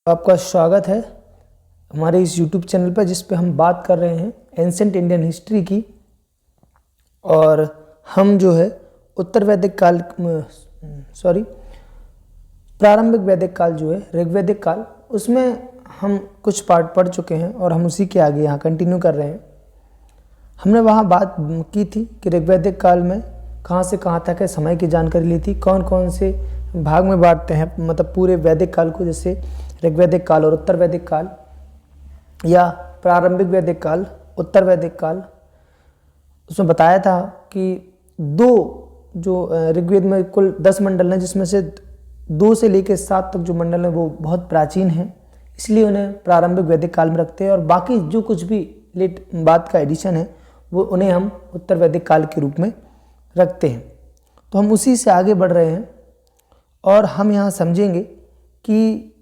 आपका स्वागत है हमारे इस YouTube चैनल पर, जिस पे हम बात कर रहे हैं एंसेंट इंडियन हिस्ट्री की। और हम जो है उत्तर वैदिक काल प्रारंभिक वैदिक काल जो है ऋग्वैदिक काल, उसमें हम कुछ पार्ट पढ़ चुके हैं और हम उसी के आगे यहाँ कंटिन्यू कर रहे हैं। हमने वहाँ बात की थी कि ऋग्वैदिक काल में कहाँ से कहाँ तक है समय की जानकारी ली थी, कौन कौन से भाग में बांटते हैं, मतलब पूरे वैदिक काल को, जैसे ऋग्वैदिक काल और उत्तर वैदिक काल, या प्रारंभिक वैदिक काल, उत्तर वैदिक काल। उसमें बताया था कि जो ऋग्वेद में कुल 10 मंडल हैं, जिसमें से 2 से लेकर 7 तक जो मंडल हैं वो बहुत प्राचीन हैं, इसलिए उन्हें प्रारंभिक वैदिक काल में रखते हैं। और बाकी जो कुछ भी लेट बाद का एडिशन है वो उन्हें हम उत्तर वैदिक काल के रूप में रखते हैं। तो हम उसी से आगे बढ़ रहे हैं और हम यहाँ समझेंगे कि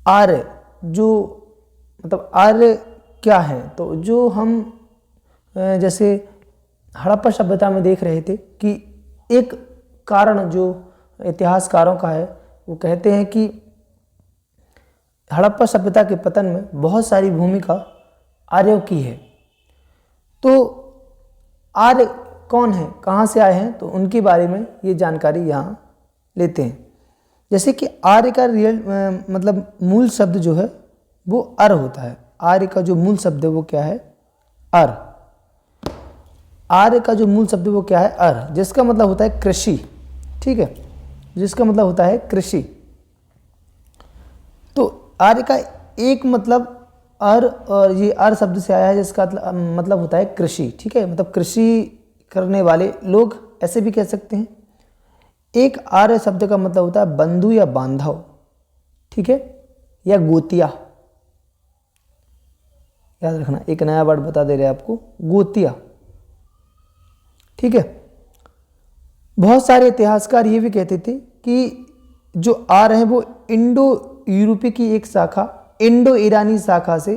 आर्य आर्य क्या है। तो जो हम जैसे हड़प्पा सभ्यता में देख रहे थे कि एक कारण जो इतिहासकारों का है, वो कहते हैं कि हड़प्पा सभ्यता के पतन में बहुत सारी भूमिका आर्यों की है। तो आर्य कौन है, कहाँ से आए हैं, तो उनके बारे में ये जानकारी यहाँ लेते हैं। जैसे कि आर्य का मूल शब्द जो है वो अर होता है। आर्य का जो मूल शब्द है वो क्या है, अर। आर्य का जो मूल शब्द है वो क्या है, अर, जिसका मतलब होता है कृषि। ठीक है, जिसका मतलब होता है कृषि। तो आर्य का एक मतलब अर, और ये अर शब्द से आया है, जिसका मतलब होता है कृषि। ठीक है, मतलब कृषि करने वाले लोग, ऐसे भी कह सकते हैं। एक आर्य शब्द का मतलब होता है बंधु या बांधव, ठीक है, या गोतिया। याद रखना, एक नया वर्ड बता दे रहे हैं आपको, गोतिया। ठीक है, बहुत सारे इतिहासकार ये भी कहते थे कि जो आर्य हैं वो इंडो यूरोपी की एक शाखा, इंडो ईरानी शाखा से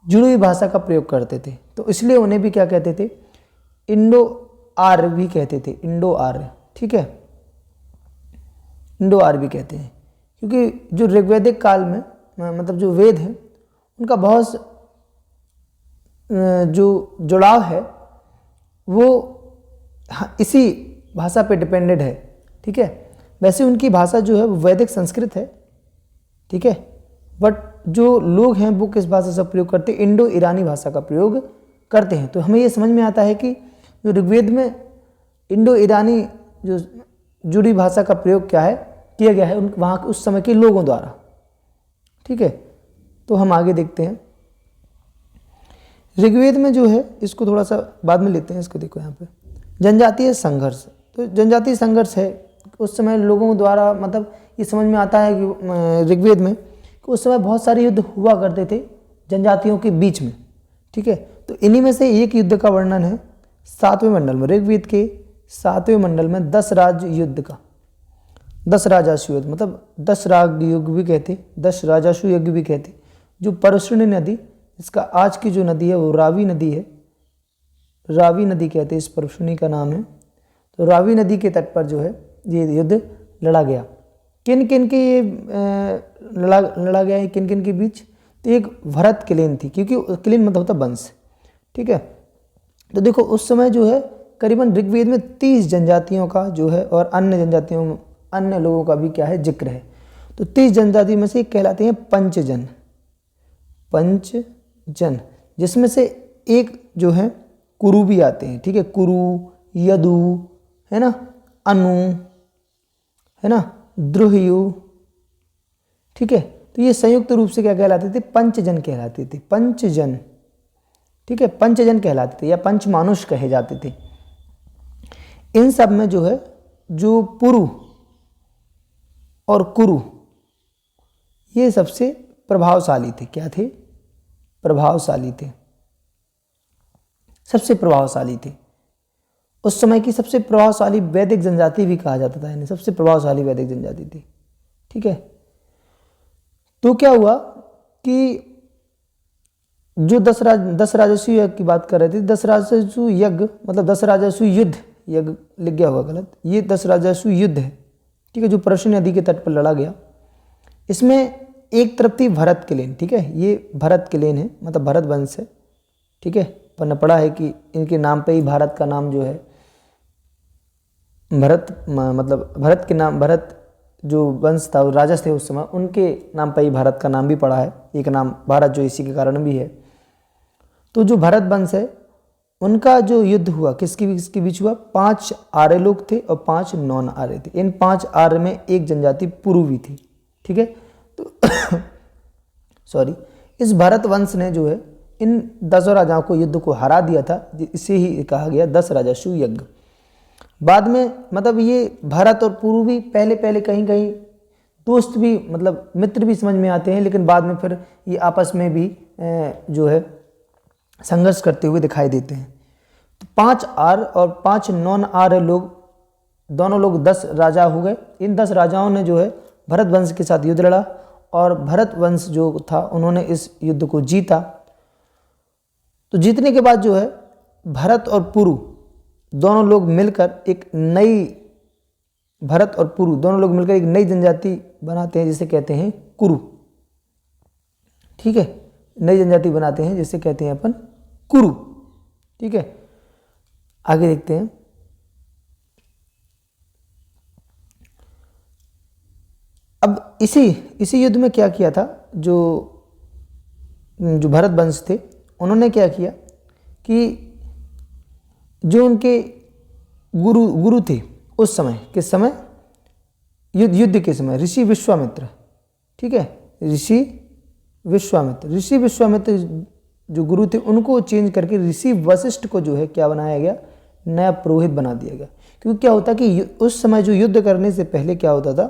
जुड़ी हुई भाषा का प्रयोग करते थे। तो इसलिए उन्हें भी क्या कहते थे, इंडो आर्य भी कहते थे, इंडो आर्य। ठीक है, इंडो आर्य भी कहते हैं, क्योंकि जो ऋग्वैदिक काल में मतलब जो वेद हैं उनका बहुत जो जुड़ाव है वो इसी भाषा पे डिपेंडेड है। ठीक है, वैसे उनकी भाषा जो है वो वैदिक संस्कृत है। ठीक है, बट जो लोग हैं वो किस भाषा का प्रयोग करते हैं, इंडो ईरानी भाषा का प्रयोग करते हैं। तो हमें ये समझ में आता है कि जो ऋग्वेद में इंडो ईरानी जो जुड़ी भाषा का प्रयोग किया गया है वहाँ उस समय के लोगों द्वारा। ठीक है, तो हम आगे देखते हैं। ऋग्वेद में जो है, इसको थोड़ा सा बाद में लेते हैं, इसको देखो यहाँ पे जनजातीय संघर्ष। तो जनजातीय संघर्ष है उस समय लोगों द्वारा, मतलब ये समझ में आता है कि ऋग्वेद में कि उस समय बहुत सारे युद्ध हुआ करते थे जनजातियों के बीच में। ठीक है, तो इन्हीं में से एक युद्ध का वर्णन है 7वें मंडल में, ऋग्वेद के 7वें मंडल में 10 राज युद्ध का, 10 राजासु युद्ध, मतलब 10 राग युग भी कहते, 10 राजासु युग भी कहते। जो परशुनी नदी, इसका आज की जो नदी है वो रावी नदी है, रावी नदी कहते हैं, इस परशुनी का नाम है। तो रावी नदी के तट पर जो है ये युद्ध लड़ा गया। किन किन के ये लड़ा गया है, किन किन के बीच, तो एक भरत क्लेन थी, क्योंकि क्लेन मतलब होता वंश। ठीक है, तो देखो उस समय जो है करीबन ऋग्वेद में 30 जनजातियों का जो है, और अन्य लोगों का भी क्या है जिक्र है। तो 30 जनजाति में से कहलाते हैं पंचजन, जिसमें से एक जो है कुरु भी आते हैं। ठीक है, कुरु, यदु है ना, अनु है ना, द्रुहयु। ठीक है, तो ये संयुक्त रूप से क्या कहलाते थे, पंचजन कहलाते थे, पंचजन। ठीक है, पंचजन कहलाते थे या पंचमानुष कहे जाते थे। इन सब में जो है जो पुरु और कुरु ये सबसे प्रभावशाली थे। क्या थे, प्रभावशाली थे, सबसे प्रभावशाली थे। उस समय की सबसे प्रभावशाली वैदिक जनजाति भी कहा जाता था, यानी सबसे प्रभावशाली वैदिक जनजाति थी। ठीक है, तो क्या हुआ कि जो 10 राजस्व यज्ञ की बात कर रहे थे, 10 राजस्व यज्ञ मतलब 10 राजस्व युद्ध, यज्ञ लिख गया होगा गलत, ये 10 राजस्व युद्ध है। ठीक है, जो परशुनी नदी के तट पर लड़ा गया। इसमें एक तरफ थी भरत की लेन, ठीक है, ये भरत की लेन है, मतलब भरत वंश है, ठीक है। अपन ने पढ़ा है कि इनके नाम पे ही भारत का नाम जो है भरत, मतलब भरत के नाम, भरत जो वंश था, राजा थे उस समय, उनके नाम पर ही भारत का नाम भी पड़ा है, एक नाम भारत जो इसी के कारण भी है। तो जो भरत वंश है उनका जो युद्ध हुआ किसके बीच हुआ, 5 आर्य लोग थे और 5 नॉन आर्य थे। इन 5 आर्य में एक जनजाति पुरुवी थी, ठीक है। तो सॉरी, इस भरत वंश ने जो है इन 10 राजाओं को युद्ध को हरा दिया था, इसे ही कहा गया 10 राजस्व यज्ञ। बाद में मतलब ये भरत और पुरुवी पहले कहीं कहीं दोस्त भी, मतलब मित्र भी समझ में आते हैं, लेकिन बाद में फिर ये आपस में भी जो है संघर्ष करते हुए दिखाई देते हैं। तो 5 आर्य और 5 नॉन आर्य लोग, दोनों लोग 10 राजा हो गए। इन 10 राजाओं ने जो है भरत वंश के साथ युद्ध लड़ा और भरत वंश जो था उन्होंने इस युद्ध को जीता। तो जीतने के बाद जो है भरत और पुरु दोनों लोग मिलकर एक नई, भरत और पुरु दोनों लोग मिलकर एक नई जनजाति बनाते हैं जिसे कहते हैं कुरु, ठीक है। नई जनजाति बनाते हैं जिसे कहते हैं अपन कुरु, ठीक है। आगे देखते हैं। अब इसी युद्ध में क्या किया था, जो भरत वंश थे उन्होंने क्या किया कि जो उनके गुरु थे उस समय, किस समय, युद्ध के समय, ऋषि विश्वामित्र, ठीक है। ऋषि विश्वामित्र जो गुरु थे उनको चेंज करके ऋषि वशिष्ठ को जो है क्या बनाया गया, नया पुरोहित बना दिया गया। क्योंकि क्या होता कि उस समय जो युद्ध करने से पहले क्या होता था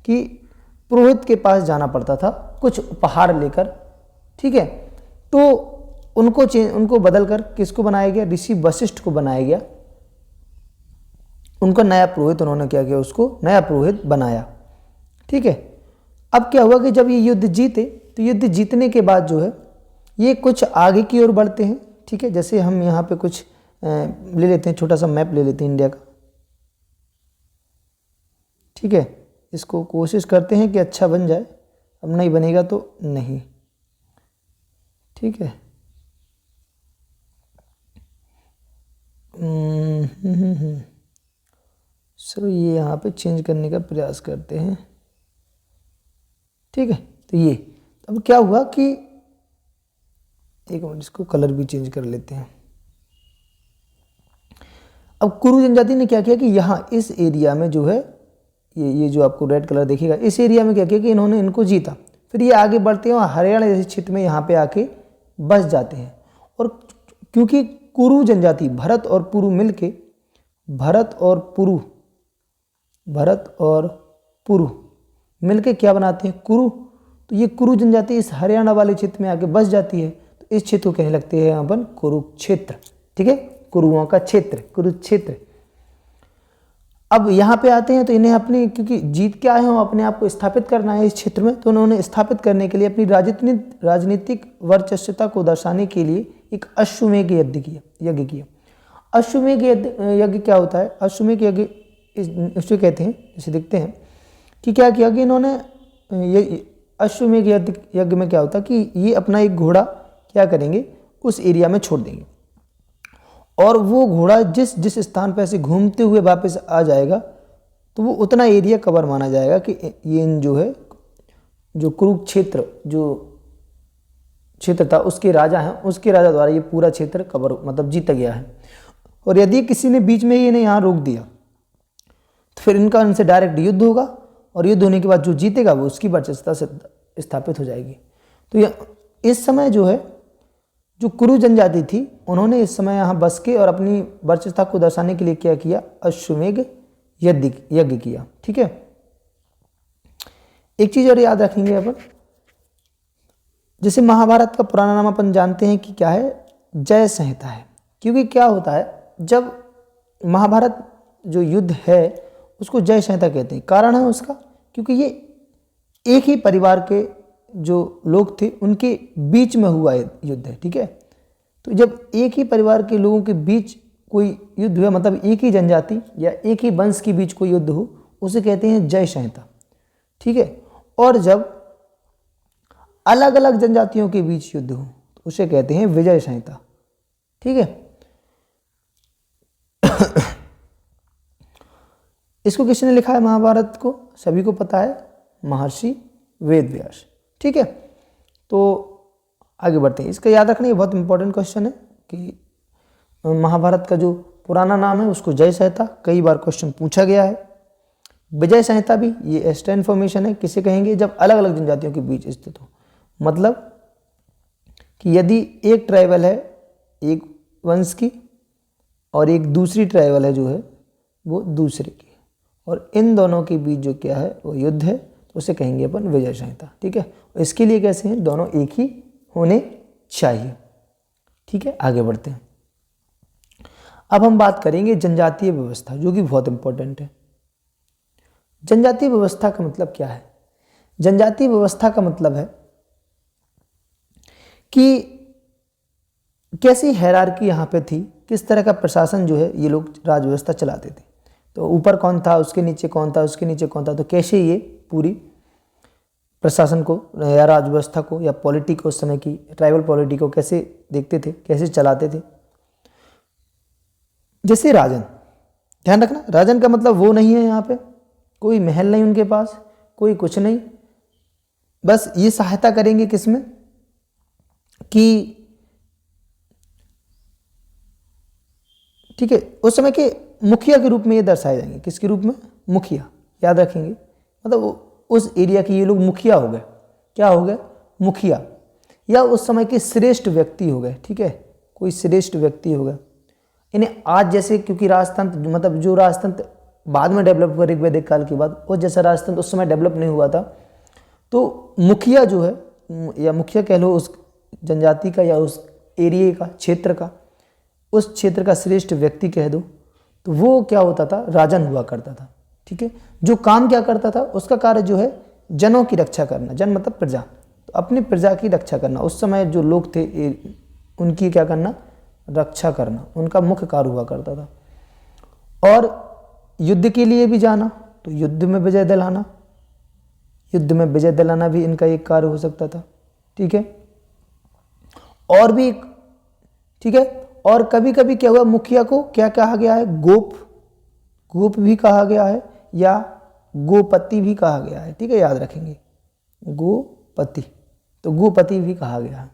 कि पुरोहित के पास जाना पड़ता था कुछ उपहार लेकर, ठीक है। तो उनको बदल कर किसको बनाया गया, ऋषि वशिष्ठ को बनाया गया। उनका नया पुरोहित, उन्होंने क्या किया, उसको नया पुरोहित बनाया, ठीक है। अब क्या हुआ कि जब ये युद्ध जीते तो युद्ध जीतने के बाद जो है ये कुछ आगे की ओर बढ़ते हैं, ठीक है। जैसे हम यहाँ पे कुछ ले लेते हैं, छोटा सा मैप ले लेते हैं इंडिया का, ठीक है। इसको कोशिश करते हैं कि अच्छा बन जाए, अब नहीं बनेगा तो नहीं, ठीक है। सो ये यहाँ पे चेंज करने का प्रयास करते हैं, ठीक है। तो ये अब क्या हुआ कि एक मिनट, इसको कलर भी चेंज कर लेते हैं। अब कुरु जनजाति ने क्या किया कि यहाँ इस एरिया में जो है ये जो आपको रेड कलर दिखेगा, इस एरिया में क्या किया कि इन्होंने इनको जीता। फिर ये आगे बढ़ते हैं और हरियाणा जैसे क्षेत्र में यहाँ पे आके बस जाते हैं। और क्योंकि कुरु जनजाति भरत और पुरु मिलके क्या बनाते हैं, कुरु। तो ये कुरु जनजाति इस हरियाणा वाले क्षेत्र में आके बस जाती है। तो इस क्षेत्र को कहने लगते हैं अपन कुरुक्षेत्र, ठीक है, कुरुओं का क्षेत्र, कुरुक्षेत्र। अब यहाँ पे आते हैं तो इन्हें अपनी, क्योंकि जीत के आए हैं अपने आप को स्थापित करना है इस क्षेत्र में, तो उन्होंने स्थापित करने के लिए अपनी राजनीतिक वर्चस्वता को दर्शाने के लिए एक अश्वमेध यज्ञ किया। अश्वमेध यज्ञ क्या होता है, अश्वमेध यज्ञ इसको कहते हैं, जैसे देखते हैं कि क्या किया कि इन्होंने ये अश्वमेध यज्ञ में क्या होता है कि ये अपना एक घोड़ा क्या करेंगे, उस एरिया में छोड़ देंगे और वो घोड़ा जिस स्थान पर ऐसे घूमते हुए वापस आ जाएगा तो वो उतना एरिया कवर माना जाएगा कि ये जो है जो कुरुक्षेत्र जो क्षेत्र था उसके राजा हैं, उसके राजा द्वारा ये पूरा क्षेत्र कवर मतलब जीता गया है। और यदि किसी ने बीच में ही इन्हें यहाँ रोक दिया तो फिर इनका इनसे डायरेक्ट युद्ध होगा और युद्ध होने के बाद जो जीतेगा वो उसकी वर्चस्वता से स्थापित हो जाएगी। तो इस समय जो है जो कुरु जनजाति थी उन्होंने इस समय यहाँ बस के और अपनी वर्चस्वता को दर्शाने के लिए क्या किया, अश्वमेध यज्ञ किया, ठीक है। एक चीज और याद रखेंगे अपन, जैसे महाभारत का पुराना नाम अपन जानते हैं कि क्या है, जय संहिता है। क्योंकि क्या होता है जब महाभारत जो युद्ध है उसको जय संहिता कहते हैं। कारण है उसका क्योंकि ये एक ही परिवार के जो लोग थे उनके बीच में हुआ युद्ध है, ठीक है। तो जब एक ही परिवार के लोगों के बीच कोई युद्ध हुआ, मतलब एक ही जनजाति या एक ही वंश के बीच कोई युद्ध हो, उसे कहते हैं जय संहिता, ठीक है। और जब अलग अलग जनजातियों के बीच युद्ध हो तो उसे कहते हैं विजय संहिता। ठीक है, इसको किसने लिखा है महाभारत को? सभी को पता है, महर्षि वेद व्यास। ठीक है, तो आगे बढ़ते हैं। इसका याद रखना, ये बहुत इंपॉर्टेंट क्वेश्चन है कि महाभारत का जो पुराना नाम है उसको जय संहिता, कई बार क्वेश्चन पूछा गया है। विजय संहिता भी ये एक्स्ट्रा इन्फॉर्मेशन है, किसे कहेंगे? जब अलग अलग जनजातियों के बीच स्थित हो, मतलब कि यदि एक ट्राइबल है एक वंश की और एक दूसरी ट्राइबल है जो है वो दूसरे की, और इन दोनों के बीच जो क्या है वो युद्ध है, उसे कहेंगे अपन विजय संहिता। ठीक है, इसके लिए कैसे हैं? दोनों एक ही होने चाहिए। ठीक है, आगे बढ़ते हैं। अब हम बात करेंगे जनजातीय व्यवस्था, जो कि बहुत इंपॉर्टेंट है। जनजातीय व्यवस्था का मतलब क्या है? जनजातीय व्यवस्था का मतलब है कि कैसी हायरार्की यहाँ पे थी, किस तरह का प्रशासन जो है ये लोग राज व्यवस्था चलाते थे। तो ऊपर कौन था, उसके नीचे कौन था, उसके नीचे कौन था, तो कैसे ये पूरी प्रशासन को या राज व्यवस्था को या पॉलिटी को, उस समय की ट्राइबल पॉलिटी को कैसे देखते थे, कैसे चलाते थे। जैसे राजन, ध्यान रखना, राजन का मतलब वो नहीं है यहाँ पे कोई महल नहीं उनके पास, कोई कुछ नहीं, बस ये सहायता करेंगे किसमें कि ठीक है, उस समय के मुखिया के रूप में ये दर्शाए जाएंगे। किसके रूप में? मुखिया, याद रखेंगे, मतलब उस एरिया के ये लोग मुखिया हो गए। क्या हो गए? मुखिया, या उस समय के श्रेष्ठ व्यक्ति हो गए। ठीक है, कोई श्रेष्ठ व्यक्ति हो गया। इन्हें आज जैसे, क्योंकि राजतंत्र मतलब जो राजतंत्र बाद में डेवलप हुआ ऋग्वैदिक काल के बाद, वो जैसा राजतंत्र उस समय डेवलप नहीं हुआ था, तो मुखिया जो है या मुखिया कह लो उस जनजाति का या उस एरिया का, क्षेत्र का, उस क्षेत्र का श्रेष्ठ व्यक्ति कह दो, तो वो क्या होता था? राजन हुआ करता था। ठीक है, जो काम क्या करता था? उसका कार्य जो है जनों की रक्षा करना, जन मतलब प्रजा, तो अपनी प्रजा की रक्षा करना। उस समय जो लोग थे उनकी क्या करना? रक्षा करना, उनका मुख्य कार्य हुआ करता था। और युद्ध के लिए भी जाना, तो युद्ध में विजय दिलाना, युद्ध में विजय दिलाना भी इनका एक कार्य हो सकता था। ठीक है, और भी, ठीक है, और कभी कभी क्या हुआ, मुखिया को क्या कहा गया है? गोप भी कहा गया है या गोपति भी कहा गया है। ठीक है, याद रखेंगे, गोपति, तो गोपति भी कहा गया है।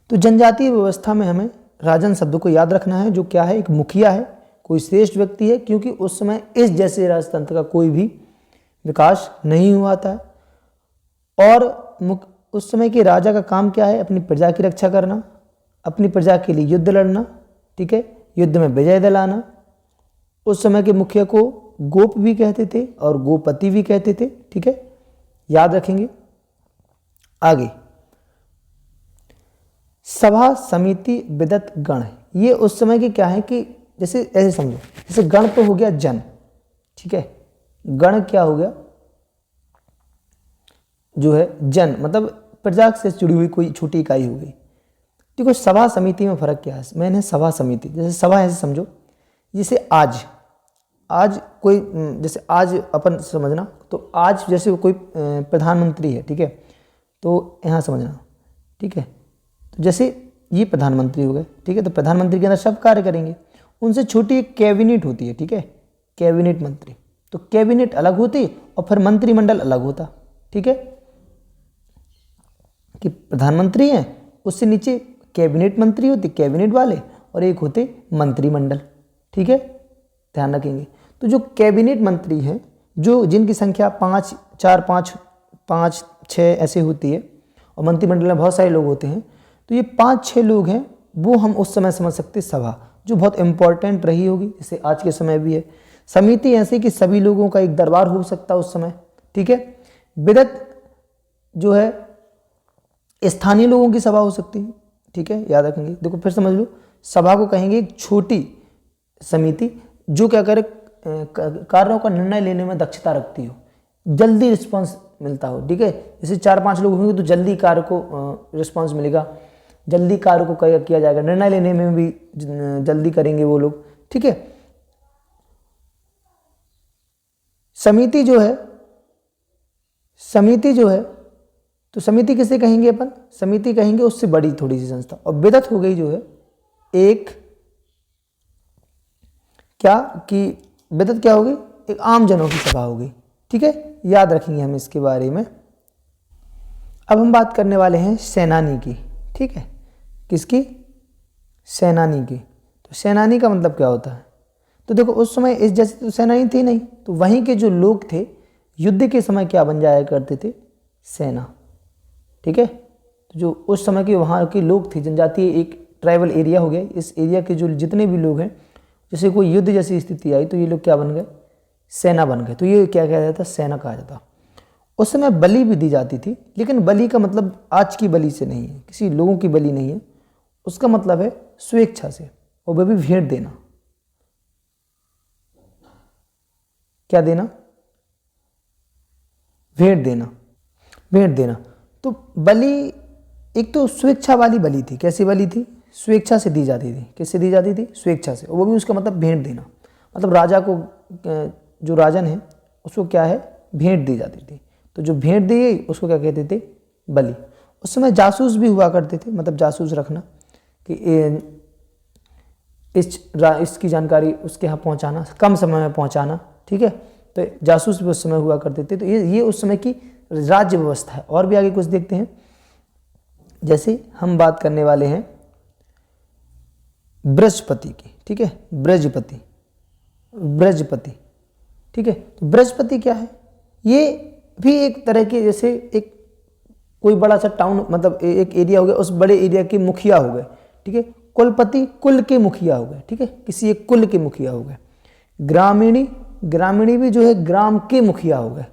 तो जनजातीय व्यवस्था में हमें राजन शब्द को याद रखना है, जो क्या है? एक मुखिया है, कोई श्रेष्ठ व्यक्ति है, क्योंकि उस समय इस जैसे राजतंत्र का कोई भी विकास नहीं हुआ था। और उस समय के राजा का काम क्या है? अपनी प्रजा की रक्षा करना, अपनी प्रजा के लिए युद्ध लड़ना। ठीक है, युद्ध में विजय दिलाना। उस समय के मुखिया को गोप भी कहते थे और गोपति भी कहते थे। ठीक है, याद रखेंगे। आगे, सभा समिति विदत गण, ये उस समय के क्या है कि जैसे ऐसे समझो, जैसे गण तो हो गया जन। ठीक है, गण क्या हो गया? जो है जन, मतलब प्रजा से जुड़ी हुई कोई छोटी इकाई हो गई। देखो, सभा समिति में फर्क क्या है? मैंने सभा समिति, जैसे सभा ऐसे समझो, जैसे आज कोई, जैसे आज अपन समझना, तो आज जैसे कोई प्रधानमंत्री है। ठीक है, तो यहाँ समझना। ठीक है, तो जैसे ये प्रधानमंत्री हो गए। ठीक है, तो प्रधानमंत्री के अंदर सब कार्य करेंगे। उनसे छोटी एक कैबिनेट होती है। ठीक है, कैबिनेट मंत्री, तो कैबिनेट अलग होती और फिर मंत्रिमंडल अलग होता। ठीक है, कि प्रधानमंत्री हैं, उससे नीचे कैबिनेट मंत्री होते, कैबिनेट वाले, और एक होते मंत्रिमंडल। ठीक है, ध्यान रखेंगे। तो जो कैबिनेट मंत्री हैं, जो जिनकी संख्या 5, 4, 5, 6 ऐसे होती है, और मंत्रिमंडल में बहुत सारे लोग होते हैं, तो ये 5-6 लोग हैं, वो हम उस समय समझ सकते सभा, जो बहुत इंपॉर्टेंट रही होगी, जैसे आज के समय भी है। समिति ऐसे कि सभी लोगों का एक दरबार हो सकता उस समय। ठीक है, विदत जो है स्थानीय लोगों की सभा हो सकती है। ठीक है, याद रखेंगे। देखो फिर समझ लो, सभा को कहेंगे एक छोटी समिति जो क्या करे, कार्यों का निर्णय लेने में दक्षता रखती हो, जल्दी रिस्पांस मिलता हो। ठीक है, जैसे 4-5 लोग होंगे तो जल्दी कार्य को रिस्पांस मिलेगा, जल्दी कार्य को किया जाएगा, निर्णय लेने में भी जल्दी करेंगे वो लोग। ठीक है, समिति जो है समिति जो है, तो समिति किसे कहेंगे अपन? समिति कहेंगे उससे बड़ी थोड़ी सी संस्था। और बिदअत हो गई जो है एक क्या कि बिदअत क्या होगी? एक आम जनों की सभा होगी। ठीक है, याद रखेंगे हम इसके बारे में। अब हम बात करने वाले हैं सेनानी की। ठीक है, किसकी? सेनानी की। तो सेनानी का मतलब क्या होता है? तो देखो उस समय इस जैसे तो सेनानी थी नहीं, तो वहीं के जो लोग थे युद्ध के समय क्या बन जाया करते थे? सेना। ठीक है, तो जो उस समय के वहाँ के लोग थे, जनजातीय एक ट्राइबल एरिया हो गया, इस एरिया के जो जितने भी लोग हैं, जैसे कोई युद्ध जैसी स्थिति आई तो ये लोग क्या बन गए? सेना बन गए। तो ये क्या कहा जाता? सेना कहा जाता। उस समय बलि भी दी जाती थी, लेकिन बलि का मतलब आज की बलि से नहीं है, किसी लोगों की बलि नहीं है, उसका मतलब है स्वेच्छा से, और वह भी भेंट देना। क्या देना? भेंट देना। भेंट देना। तो बलि एक तो स्वेच्छा वाली बलि थी। कैसी बलि थी? स्वेच्छा से दी जाती थी। किससे दी जाती थी? स्वेच्छा से। और वो भी उसका मतलब भेंट देना, मतलब राजा को, जो राजन है उसको क्या है? भेंट दी जाती थी। तो जो भेंट दी गई उसको क्या कहते थे? बलि। उस समय जासूस भी हुआ करते थे, मतलब जासूस रखना कि इसकी जानकारी उसके यहाँ पहुँचाना, कम समय में पहुँचाना। ठीक है, तो जासूस भी उस समय हुआ करते थे। तो ये उस समय की राज्य व्यवस्था है। और भी आगे कुछ देखते हैं, जैसे हम बात करने वाले हैं बृहस्पति की। ठीक है, बृहस्पति, बृहस्पति। ठीक है, तो बृहस्पति क्या है? ये भी एक तरह के, जैसे एक कोई बड़ा सा टाउन, मतलब एक एरिया हो गया, उस बड़े एरिया के मुखिया हो गए। ठीक है, कुलपति कुल के मुखिया हो गए। ठीक है, किसी एक कुल के मुखिया हो गए। ग्रामीणी, ग्रामीणी भी जो है ग्राम के मुखिया हो गए।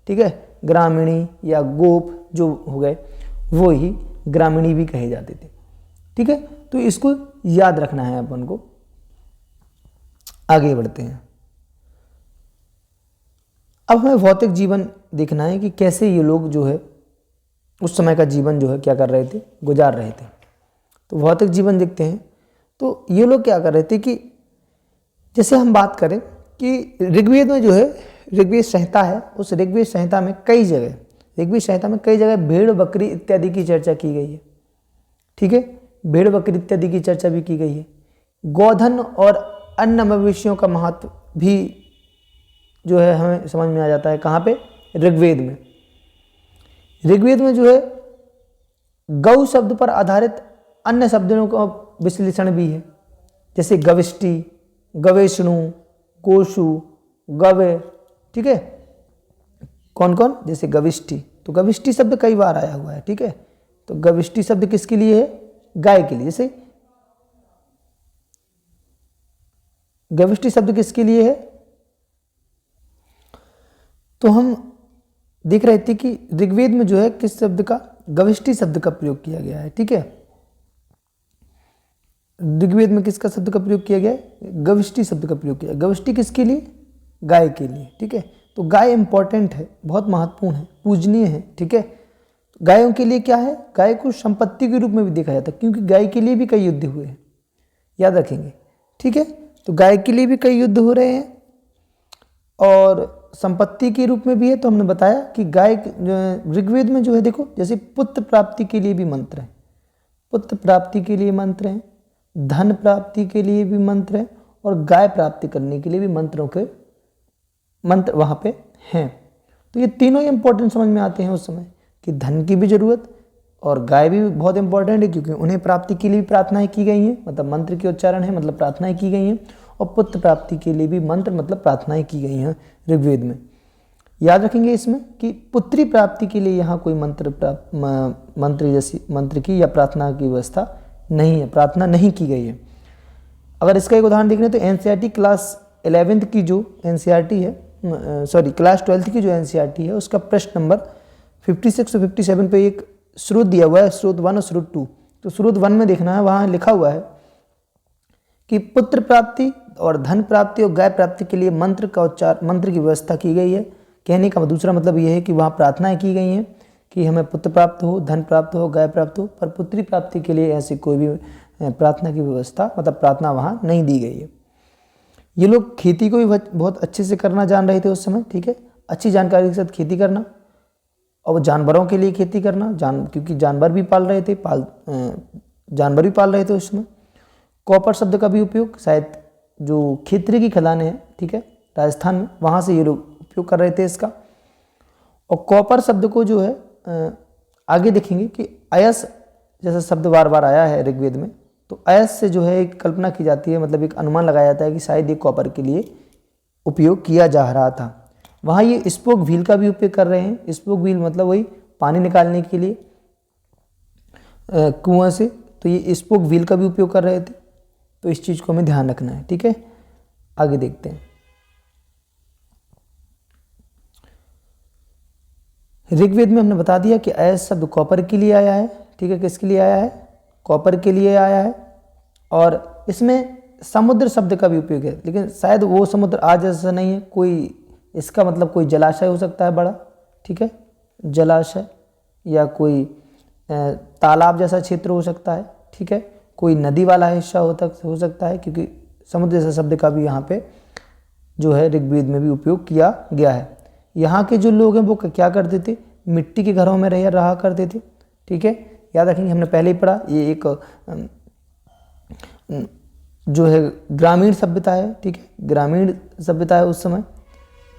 ठीक है, ग्रामीणी या गोप जो हो गए वो ही ग्रामीणी भी कहे जाते थे। ठीक है, तो इसको याद रखना है अपन को। आगे बढ़ते हैं। अब हमें भौतिक जीवन देखना है कि कैसे ये लोग जो है उस समय का जीवन जो है क्या कर रहे थे? गुजार रहे थे। तो भौतिक जीवन देखते हैं। तो ये लोग क्या कर रहे थे कि जैसे हम बात करें कि ऋग्वेद में जो है ऋग्वेद संहिता है, उस ऋग्वेद संहिता में कई जगह, ऋग्वेद संहिता में कई जगह भेड़ बकरी इत्यादि की चर्चा की गई है। ठीक है, भेड़ बकरी इत्यादि की चर्चा भी की गई है। गोधन और अन्य मवेशियों का महत्व भी जो है हमें समझ में आ जाता है। कहाँ पे? ऋग्वेद में। ऋग्वेद में जो है गौ शब्द पर आधारित अन्य शब्दों का विश्लेषण भी है, जैसे गविष्टि, गवेष्णु, गोशु, गवे। ठीक है, कौन कौन? जैसे गविष्टि, तो गविष्टि शब्द कई बार आया हुआ है। ठीक है, तो गविष्टि शब्द किसके लिए है? गाय के लिए। जैसे गविष्टि शब्द किसके लिए है? तो हम देख रहे थे कि ऋग्वेद में जो है किस शब्द का? गविष्टि शब्द का प्रयोग किया गया है। ठीक है, ऋग्वेद में किसका शब्द का प्रयोग किया गया है? गविष्टि शब्द का प्रयोग किया। गविष्टि किसके लिए? गाय के लिए। ठीक है, तो गाय इंपॉर्टेंट है, बहुत महत्वपूर्ण है, पूजनीय है। ठीक है, गायों के लिए क्या है? गाय को संपत्ति के रूप में भी देखा जाता है, क्योंकि गाय के लिए भी कई युद्ध हुए हैं, याद रखेंगे। ठीक है, तो गाय के लिए भी कई युद्ध हो रहे हैं और संपत्ति के रूप में भी है। तो हमने बताया कि गाय ऋग्वेद में जो है देखो, जैसे पुत्र प्राप्ति के लिए भी मंत्र है, पुत्र प्राप्ति के लिए मंत्र हैं, धन प्राप्ति के लिए भी मंत्र हैं, और गाय प्राप्ति करने के लिए भी मंत्र वहाँ पे हैं। तो ये तीनों ही इंपॉर्टेंट समझ में आते हैं उस समय, कि धन की भी जरूरत और गाय भी बहुत इंपॉर्टेंट है, क्योंकि उन्हें प्राप्ति के लिए भी प्रार्थनाएं की गई हैं, मतलब मंत्र के उच्चारण है, मतलब प्रार्थनाएं की गई हैं। और पुत्र प्राप्ति के लिए भी मंत्र मतलब प्रार्थनाएं की गई हैं ऋग्वेद में। याद रखेंगे इसमें कि पुत्री प्राप्ति के लिए यहाँ कोई मंत्र की या प्रार्थना की व्यवस्था नहीं है, प्रार्थना नहीं की गई है। अगर इसका एक उदाहरण देख लें तो एनसीईआरटी क्लास 11th की जो एनसीईआरटी है, क्लास 12th की जो एनसीईआरटी है, उसका प्रश्न नंबर 56 और 57 पे एक स्रोत दिया हुआ है, स्रोत 1 और स्रोत 2। तो स्रोत 1 में देखना है, वहाँ लिखा हुआ है कि पुत्र प्राप्ति और धन प्राप्ति और गाय प्राप्ति के लिए मंत्र की व्यवस्था की गई है। कहने का दूसरा मतलब यह है कि वहाँ प्रार्थनाएं की गई हैं कि हमें पुत्र प्राप्त हो, धन प्राप्त हो, गाय प्राप्त हो, पर पुत्री प्राप्ति के लिए ऐसी कोई भी प्रार्थना की व्यवस्था, मतलब प्रार्थना वहाँ नहीं दी गई है। ये लोग खेती को भी बहुत अच्छे से करना जान रहे थे उस समय। ठीक है, अच्छी जानकारी के साथ खेती करना, और वो जानवरों के लिए खेती करना, क्योंकि जानवर भी पाल रहे थे, जानवर भी पाल रहे थे उसमें। कॉपर शब्द का भी उपयोग शायद जो खेतरी की खदानें हैं, ठीक है, राजस्थान में, वहाँ से ये लोग उपयोग कर रहे थे इसका। और कॉपर शब्द को जो है आगे देखेंगे कि अयस जैसा शब्द बार बार आया है ऋग्वेद में, तो अयस से जो है एक कल्पना की जाती है, मतलब एक अनुमान लगाया जाता है कि शायद ये कॉपर के लिए उपयोग किया जा रहा था। वहाँ ये स्पोक व्हील का भी उपयोग कर रहे हैं। स्पोक व्हील मतलब वही पानी निकालने के लिए कुआं से, तो ये स्पोक व्हील का भी उपयोग कर रहे थे। तो इस चीज़ को हमें ध्यान रखना है, ठीक है। आगे देखते हैं। ऋग्वेद में हमने बता दिया कि अयस शब्द कॉपर के लिए आया है, ठीक है। किसके लिए आया है? कॉपर के लिए आया है। और इसमें समुद्र शब्द का भी उपयोग है, लेकिन शायद वो समुद्र आज जैसा नहीं है, कोई इसका मतलब कोई जलाशय हो सकता है बड़ा, ठीक है, जलाशय, या कोई तालाब जैसा क्षेत्र हो सकता है, ठीक है, कोई नदी वाला हिस्सा हो सकता है, क्योंकि समुद्र जैसा शब्द का भी यहाँ पे जो है ऋग्वेद में भी उपयोग किया गया है। यहाँ के जो लोग हैं वो क्या करते थे? मिट्टी के घरों में रहा करते थे, ठीक है। याद रखेंगे, हमने पहले ही पढ़ा, ये एक जो है ग्रामीण सभ्यता है, ठीक है, ग्रामीण सभ्यता है उस समय।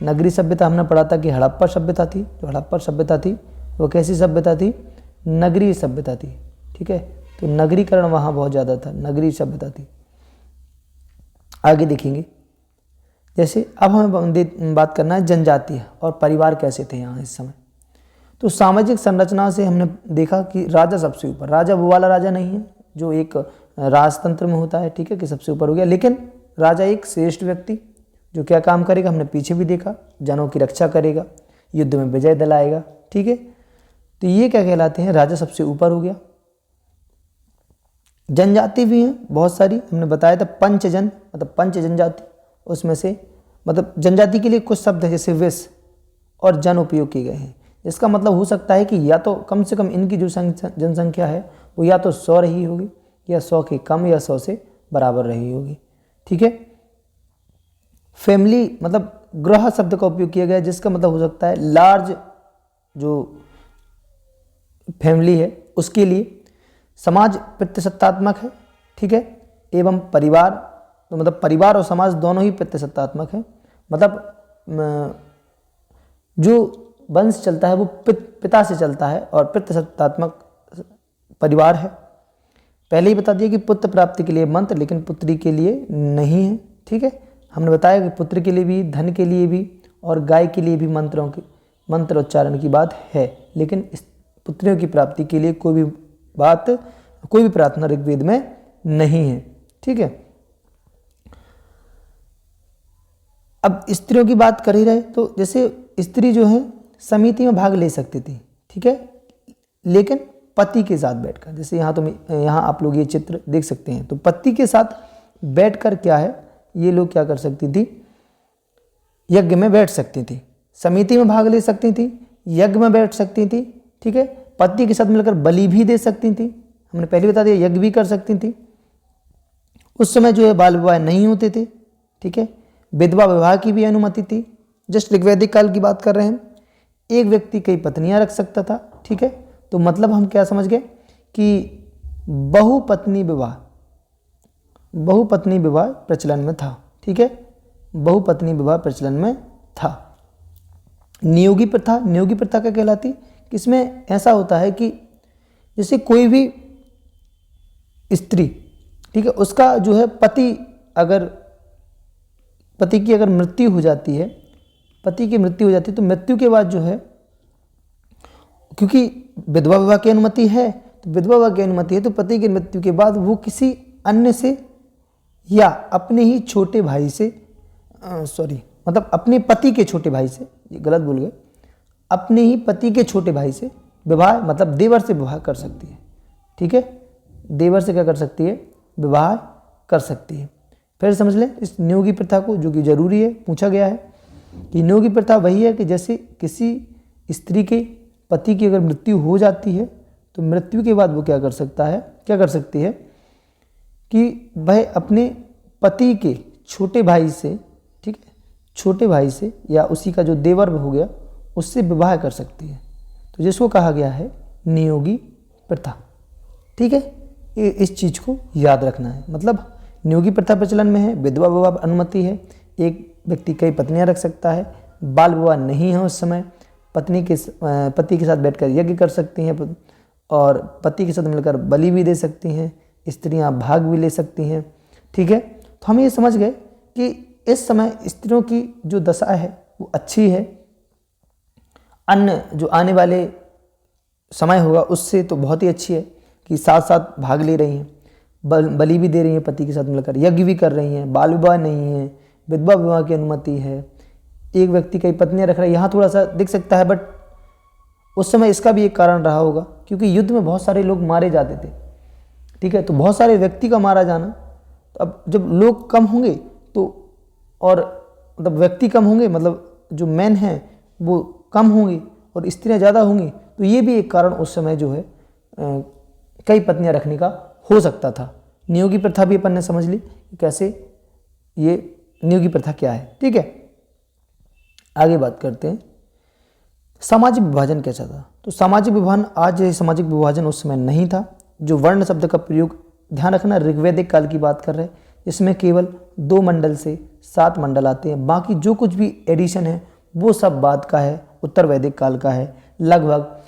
नगरी सभ्यता हमने पढ़ा था कि हड़प्पा सभ्यता थी। जो हड़प्पा सभ्यता थी वो कैसी सभ्यता थी? नगरीय सभ्यता थी, ठीक है। तो नगरीकरण वहाँ बहुत ज़्यादा था, नगरीय सभ्यता थी। आगे देखेंगे, जैसे अब हमें बात करना है जनजातीय और परिवार कैसे थे यहाँ इस समय। तो सामाजिक संरचना से हमने देखा कि राजा सबसे ऊपर, राजा वो वाला राजा नहीं है जो एक राजतंत्र में होता है, ठीक है, कि सबसे ऊपर हो गया, लेकिन राजा एक श्रेष्ठ व्यक्ति जो क्या काम करेगा, हमने पीछे भी देखा, जनों की रक्षा करेगा, युद्ध में विजय दिलाएगा, ठीक है। तो ये क्या कहलाते हैं? राजा सबसे ऊपर हो गया। जनजाति भी हैं बहुत सारी, हमने बताया था पंचजन, मतलब पंच जनजाति, उसमें से मतलब जनजाति के लिए कुछ शब्द है जैसे विष और जन उपयोग किए गए हैं। इसका मतलब हो सकता है कि या तो कम से कम इनकी जो जनसंख्या है वो या तो 100 रही होगी, या 100 के कम, या 100 से बराबर रही होगी, ठीक है। फैमिली मतलब गृह शब्द का उपयोग किया गया, जिसका मतलब हो सकता है लार्ज जो फैमिली है उसके लिए। समाज प्रतिसत्तात्मक है, ठीक है, एवं परिवार, तो मतलब परिवार और समाज दोनों ही प्रतिसत्तात्मक है, मतलब जो वंश चलता है वो पिता से चलता है, और प्रतिसत्तात्मक परिवार है। पहले ही बता दिया कि पुत्र प्राप्ति के लिए मंत्र, लेकिन पुत्री के लिए नहीं है, ठीक है। हमने बताया कि पुत्र के लिए भी, धन के लिए भी और गाय के लिए भी मंत्र उच्चारण की बात है, लेकिन इस पुत्रियों की प्राप्ति के लिए कोई भी प्रार्थना ऋग्वेद में नहीं है, ठीक है। अब स्त्रियों की बात कर ही रहे, तो जैसे स्त्री जो है समिति में भाग ले सकती थी, ठीक है, लेकिन पति के साथ बैठकर, जैसे यहाँ आप लोग ये चित्र देख सकते हैं, तो पति के साथ बैठकर क्या है, ये लोग क्या कर सकती थी? यज्ञ में बैठ सकती थी, समिति में भाग ले सकती थी, यज्ञ में बैठ सकती थी, ठीक है। पति के साथ मिलकर बलि भी दे सकती थी, हमने पहले बता दिया, यज्ञ भी कर सकती थी। उस समय जो है बाल विवाह नहीं होते थे, ठीक है। विधवा विवाह की भी अनुमति थी, जस्ट ऋग्वैदिक काल की बात कर रहे हैं। एक व्यक्ति कई पत्नियां रख सकता था, ठीक है। तो मतलब हम क्या समझ गए कि बहुपत्नी विवाह प्रचलन में था, ठीक है, बहुपत्नी विवाह प्रचलन में था। नियोगी प्रथा क्या कहलाती? इसमें ऐसा होता है कि जैसे कोई भी स्त्री, ठीक है, उसका जो है पति की अगर मृत्यु हो जाती है, तो मृत्यु के बाद जो है, क्योंकि विधवा विवाह की अनुमति है, तो पति की मृत्यु के बाद वो किसी अन्य से या अपने ही छोटे भाई से, मतलब अपने पति के छोटे भाई से, ये गलत बोल गए, अपने ही पति के छोटे भाई से विवाह, मतलब देवर से विवाह कर सकती है, ठीक है। देवर से क्या कर सकती है? विवाह कर सकती है। फिर समझ लें इस नियोगी प्रथा को, जो कि जरूरी है, पूछा गया है कि नियोगी प्रथा वही है कि जैसे किसी स्त्री के पति की अगर मृत्यु हो जाती है, तो मृत्यु के बाद वो क्या कर सकती है कि वह अपने पति के छोटे भाई से, ठीक है, छोटे भाई से या उसी का जो देवर हो गया, उससे विवाह कर सकती है। तो जिसको कहा गया है नियोगी प्रथा। ठीक है, ये इस चीज़ को याद रखना है। मतलब नियोगी प्रथा प्रचलन में है, विधवा विवाह अनुमति है, एक व्यक्ति कई पत्नियां रख सकता है, बाल विवाह नहीं है उस समय, पति के साथ बैठकर यज्ञ कर सकती हैं और पति के साथ मिलकर बलि भी दे सकती हैं, स्त्रियां भाग भी ले सकती हैं। ठीक है, तो हम ये समझ गए कि इस समय स्त्रियों की जो दशा है वो अच्छी है। अन्य जो आने वाले समय होगा उससे तो बहुत ही अच्छी है कि साथ साथ भाग ले रही हैं, बलि भी दे रही हैं, पति के साथ मिलकर यज्ञ भी कर रही हैं, बाल विवाह नहीं है, विधवा विवाह की अनुमति है, एक व्यक्ति कई पत्नियां रख रहा है। यहाँ थोड़ा सा दिख सकता है, बट उस समय इसका भी एक कारण रहा होगा क्योंकि युद्ध में बहुत सारे लोग मारे जाते थे। ठीक है, तो बहुत सारे व्यक्ति का मारा जाना, तो अब जब लोग कम होंगे तो और मतलब व्यक्ति कम होंगे, मतलब जो मैन हैं वो कम होंगे और स्त्रियां ज़्यादा होंगी, तो ये भी एक कारण उस समय जो है कई पत्नियां रखने का हो सकता था। नियोगी प्रथा भी अपन ने समझ ली कैसे ये नियोगी प्रथा क्या है। ठीक है, आगे बात करते हैं सामाजिक विभाजन कैसा था। तो सामाजिक विभाजन, आज सामाजिक विभाजन उस समय नहीं था। जो वर्ण शब्द का प्रयोग, ध्यान रखना ऋग्वैदिक काल की बात कर रहे हैं, इसमें केवल 2 मंडल से 7 मंडल आते हैं, बाकी जो कुछ भी एडिशन है वो सब बाद का है, उत्तर वैदिक काल का है। लगभग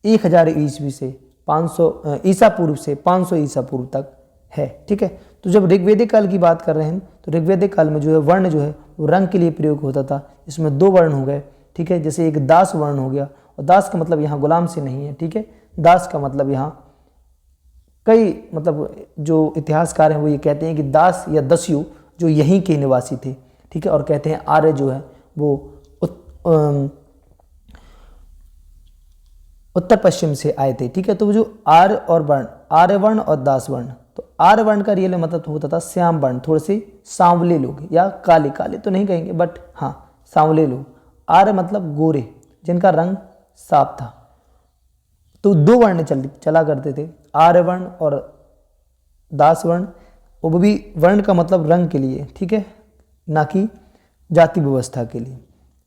1000 ईस्वी से 500 ईसा पूर्व से 500 ईसा पूर्व तक है। ठीक है, तो जब ऋग्वैदिक काल की बात कर रहे हैं तो ऋग्वैदिक काल में जो है वर्ण जो है वो रंग के लिए प्रयोग होता था। इसमें 2 वर्ण हो गए। ठीक है, जैसे एक दास वर्ण हो गया, और दास का मतलब यहाँ गुलाम से नहीं है। ठीक है, दास का मतलब यहाँ कई मतलब जो इतिहासकार हैं वो ये कहते हैं कि दास या दस्यु जो यहीं के निवासी थे। ठीक है, और कहते हैं आर्य जो है वो उत्तर पश्चिम से आए थे। ठीक है, तो जो आर्य और वर्ण, आर्य वर्ण और दास वर्ण, तो आर्य वर्ण का रियल मतलब होता था श्याम वर्ण, थोड़े से सांवले लोग या काले, काले तो नहीं कहेंगे बट हाँ सांवले लोग। आर्य मतलब गोरे जिनका रंग साफ था। तो 2 वर्ण चला करते थे, आर्य वर्ण और दास वर्ण। वो भी वर्ण का मतलब रंग के लिए, ठीक है, ना कि जाति व्यवस्था के लिए।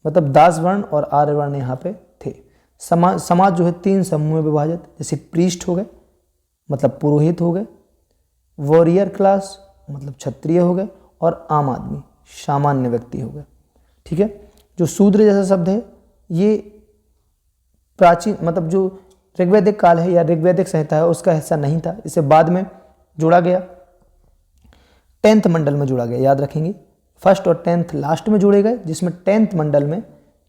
मतलब दास वर्ण और आर्य वर्ण यहाँ पे थे। समाज जो है 3 समूह में विभाजित, जैसे प्रीस्ट हो गए मतलब पुरोहित हो गए, वॉरियर क्लास मतलब क्षत्रिय हो गए, और आम आदमी सामान्य व्यक्ति हो गए। ठीक है, जो शूद्र जैसा शब्द है ये प्राचीन मतलब जो ऋग्वैदिक काल है या ऋग्वैदिक संहिता है उसका हिस्सा नहीं था, इसे बाद में जोड़ा गया, 10th मंडल में जोड़ा गया। याद रखेंगे, 1st और 10th लास्ट में जोड़े गए, जिसमें 10th मंडल में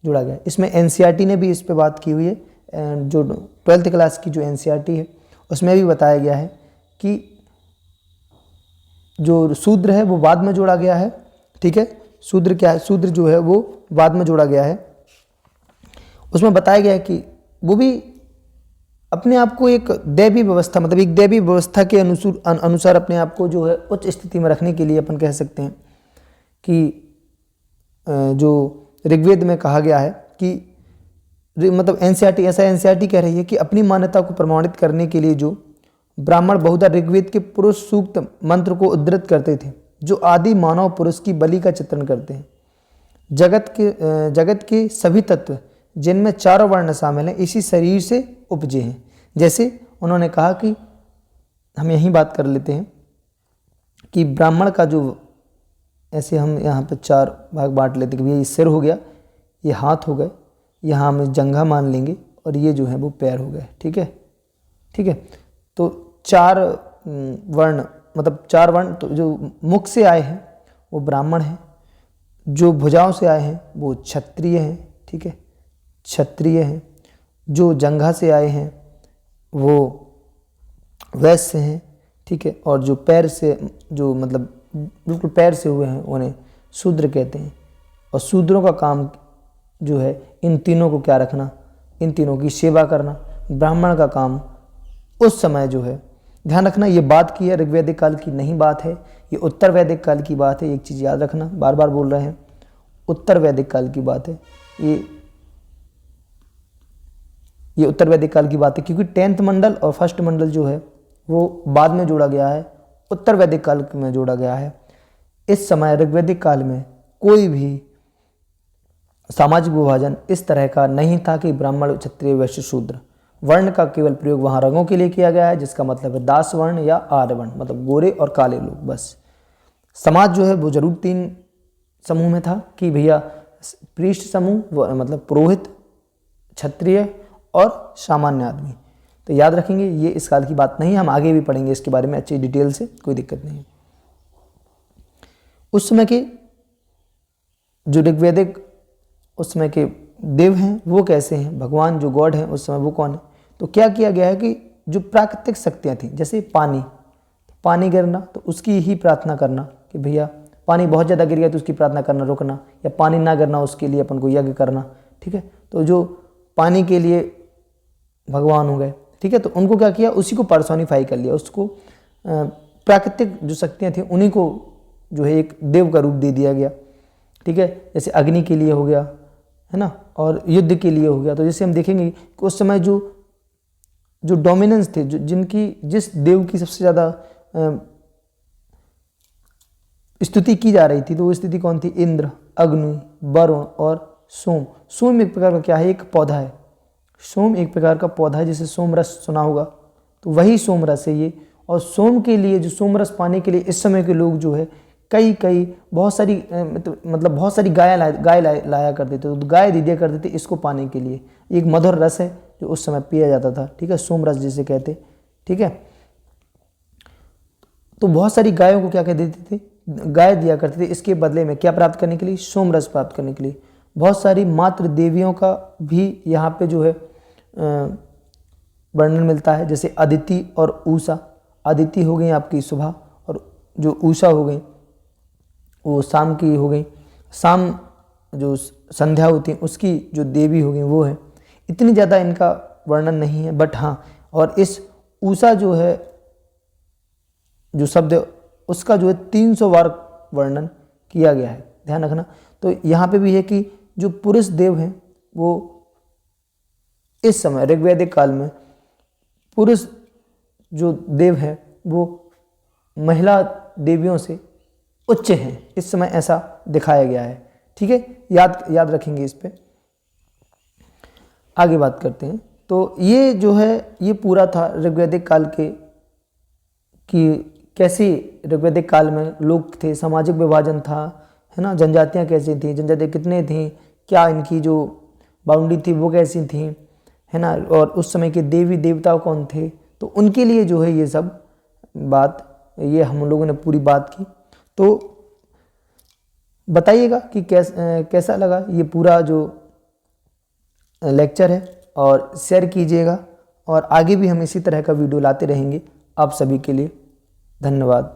जोड़ा गया। इसमें एनसीईआरटी ने भी इस पे बात की हुई है, जो 12th क्लास की जो एनसीईआरटी है उसमें भी बताया गया है कि जो शूद्र है वो बाद में जोड़ा गया है। ठीक है, शूद्र क्या है, शूद्र जो है वो बाद में जोड़ा गया है। उसमें बताया गया है कि वो भी अपने आप को एक दैवी व्यवस्था मतलब एक दैवी व्यवस्था के अनुसार अपने आप को जो है उच्च स्थिति में रखने के लिए अपन कह सकते हैं कि जो ऋग्वेद में कहा गया है कि मतलब एनसीईआरटी ऐसा एनसीईआरटी कह रही है कि अपनी मान्यता को प्रमाणित करने के लिए जो ब्राह्मण बहुधा ऋग्वेद के पुरुष सूक्त मंत्र को उद्धृत करते थे, जो आदि मानव पुरुष की बलि का चित्रण करते हैं। जगत के सभी तत्व जिनमें 4 वर्ण शामिल हैं इसी शरीर से उपजे हैं। जैसे उन्होंने कहा कि हम यही बात कर लेते हैं कि ब्राह्मण का जो ऐसे हम यहाँ पे 4 भाग बांट लेते हैं कि ये सिर हो गया, ये हाथ हो गए, यहाँ हम जंघा मान लेंगे, और ये जो है वो पैर हो गए। ठीक है, ठीक है, तो 4 वर्ण मतलब 4 वर्ण तो जो मुख से आए हैं वो ब्राह्मण हैं, जो भुजाओं से आए हैं वो क्षत्रिय हैं। ठीक है, क्षत्रिय हैं। जो जंघा से आए हैं वो वैश्य हैं। ठीक है, और जो पैर से जो मतलब बिल्कुल पैर से हुए हैं उन्हें शूद्र कहते हैं। और शूद्रों का काम जो है इन तीनों को क्या रखना, इन तीनों की सेवा करना। ब्राह्मण का काम उस समय जो है, ध्यान रखना ये बात की है ऋग्वैदिक काल की नहीं बात है, ये उत्तर वैदिक काल की बात है। एक चीज़ याद रखना, बार बार बोल रहे हैं, उत्तर वैदिक काल की बात है, ये उत्तर वैदिक काल की बात है, क्योंकि 10th मंडल और 1st मंडल जो है वो बाद में जोड़ा गया है, उत्तर वैदिक काल में जोड़ा गया है। इस समय ऋग्वैदिक काल में कोई भी सामाजिक विभाजन इस तरह का नहीं था कि ब्राह्मण, क्षत्रिय, वैश्य, शूद्र। वर्ण का केवल प्रयोग वहाँ रंगों के लिए किया गया है, जिसका मतलब है दास वर्ण या आर्य वर्ण, मतलब गोरे और काले लोग। बस समाज जो है वो जरूर 3 समूह में था कि भैया पृष्ठ समूह मतलब पुरोहित, क्षत्रिय और सामान्य आदमी। तो याद रखेंगे, ये इस काल की बात नहीं, हम आगे भी पढ़ेंगे इसके बारे में अच्छी डिटेल से, कोई दिक्कत नहीं। उस समय के जो ऋग्वैदिक उस समय के देव हैं वो कैसे हैं, भगवान जो गॉड हैं उस समय वो कौन है। तो क्या किया गया है कि जो प्राकृतिक शक्तियाँ थी, जैसे पानी गिरना तो उसकी ही प्रार्थना करना कि भैया पानी बहुत ज़्यादा गिर गया तो उसकी प्रार्थना करना रोकना, या पानी ना गिरना उसके लिए अपन को यज्ञ करना। ठीक है, तो जो पानी के लिए भगवान हो गए, ठीक है, तो उनको क्या किया, उसी को पर्सोनिफाई कर लिया, उसको प्राकृतिक जो शक्तियाँ थी उन्हीं को जो है एक देव का रूप दे दिया गया। ठीक है, जैसे अग्नि के लिए हो गया, है ना, और युद्ध के लिए हो गया। तो जैसे हम देखेंगे कि उस समय जो डोमिनेंस थे, जिस देव की सबसे ज़्यादा स्तुति की जा रही थी, तो वो स्थिति कौन थी, इंद्र, अग्नि, वरुण और सोम। सोम एक प्रकार का क्या है, एक पौधा है। सोम एक प्रकार का पौधा है, जिसे सोमरस सुना होगा, तो वही सोमरस है ये। और सोम के लिए, जो सोमरस पाने के लिए इस समय के लोग जो है कई बहुत सारी मतलब बहुत सारी गाय लाया करते थे, तो गाय दे दिया करते थे इसको पाने के लिए। एक मधुर रस है जो उस समय पिया जाता था। ठीक है, सोमरस जिसे कहते। ठीक है, तो बहुत सारी गायों को क्या कह देते थे, गाय दिया करते थे, इसके बदले में क्या प्राप्त करने के लिए, सोमरस प्राप्त करने के लिए। बहुत सारी मातृ देवियों का भी यहाँ पे जो है वर्णन मिलता है, जैसे अदिति और उषा। अदिति हो गई आपकी सुबह, और जो उषा हो गई वो शाम की हो गई। शाम जो संध्या होती है उसकी जो देवी हो गई वो है। इतनी ज़्यादा इनका वर्णन नहीं है, बट हाँ, और इस उषा जो है जो शब्द उसका जो है 300 बार वर्णन किया गया है, ध्यान रखना। तो यहाँ पे भी है कि जो पुरुष देव हैं वो इस समय ऋग्वैदिक काल में पुरुष जो देव है वो महिला देवियों से उच्च हैं, इस समय ऐसा दिखाया गया है। ठीक है, याद रखेंगे इस पे। आगे बात करते हैं। तो ये जो है ये पूरा था ऋग्वैदिक काल के कि कैसे ऋग्वैदिक काल में लोग थे, सामाजिक विभाजन था, है ना, जनजातियाँ कैसी थी, जनजातियाँ कितने थी, क्या इनकी जो बाउंड्री थी वो कैसी थी, है ना, और उस समय के देवी देवता कौन थे। तो उनके लिए जो है ये सब बात, ये हम लोगों ने पूरी बात की। तो बताइएगा कि कैसा लगा ये पूरा जो लेक्चर है, और शेयर कीजिएगा, और आगे भी हम इसी तरह का वीडियो लाते रहेंगे आप सभी के लिए। धन्यवाद।